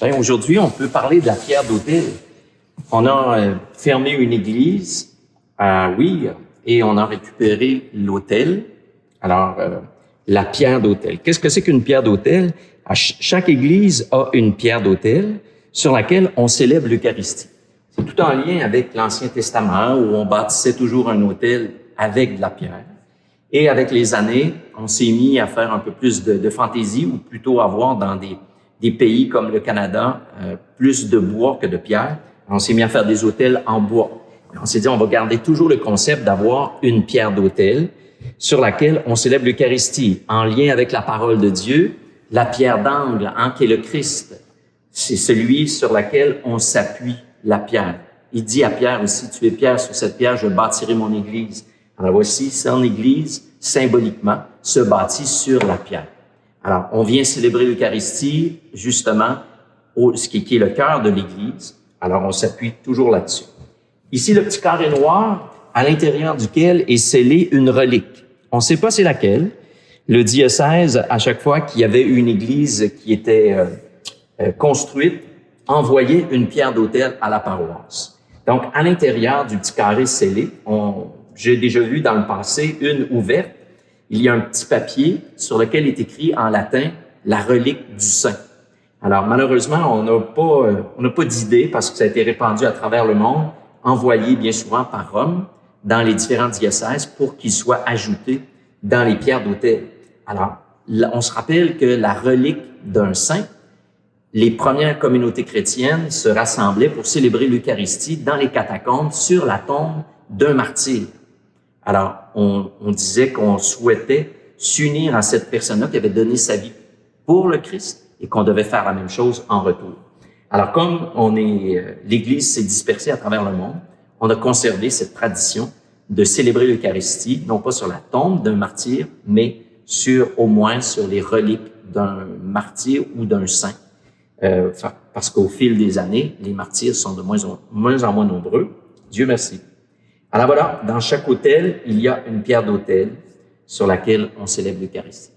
Bien, aujourd'hui, on peut parler de la pierre d'autel. On a fermé une église à Ouire et on a récupéré l'autel. Alors, la pierre d'autel. Qu'est-ce que c'est qu'une pierre d'autel? Chaque église a une pierre d'autel sur laquelle on célèbre l'Eucharistie. C'est tout en lien avec l'Ancien Testament où on bâtissait toujours un autel avec de la pierre. Et avec les années, on s'est mis à faire un peu plus de fantaisie ou plutôt avoir dans des pays comme le Canada plus de bois que de pierre. On s'est mis à faire des autels en bois. On s'est dit, on va garder toujours le concept d'avoir une pierre d'autel sur laquelle on célèbre l'Eucharistie en lien avec la parole de Dieu, la pierre d'angle, qui est le Christ. C'est celui sur laquelle on s'appuie, la pierre. Il dit à Pierre aussi, tu es Pierre, sur cette pierre, je bâtirai mon église. Alors voici, son église, symboliquement, se bâtit sur la pierre. Alors, on vient célébrer l'Eucharistie, justement, ce qui est le cœur de l'Église. Alors, on s'appuie toujours là-dessus. Ici, le petit carré noir, à l'intérieur duquel est scellée une relique. On ne sait pas c'est laquelle. Le diocèse, à chaque fois qu'il y avait une église qui était construite, envoyait une pierre d'autel à la paroisse. Donc, à l'intérieur du petit carré scellé, j'ai déjà vu dans le passé une ouverte. Il y a un petit papier sur lequel est écrit en latin « la relique du saint ». Alors, malheureusement, on n'a pas d'idée parce que ça a été répandu à travers le monde, envoyé bien souvent par Rome dans les différents diocèses pour qu'il soit ajouté dans les pierres d'autel. Alors, on se rappelle que la relique d'un saint, les premières communautés chrétiennes se rassemblaient pour célébrer l'Eucharistie dans les catacombes sur la tombe d'un martyr. Alors, on disait qu'on souhaitait s'unir à cette personne-là qui avait donné sa vie pour le Christ et qu'on devait faire la même chose en retour. Alors, comme l'Église s'est dispersée à travers le monde, on a conservé cette tradition de célébrer l'Eucharistie, non pas sur la tombe d'un martyr, mais au moins sur les reliques d'un martyr ou d'un saint. Parce qu'au fil des années, les martyrs sont de moins en moins nombreux. Dieu merci. Alors voilà, dans chaque autel, il y a une pierre d'autel sur laquelle on célèbre l'Eucharistie.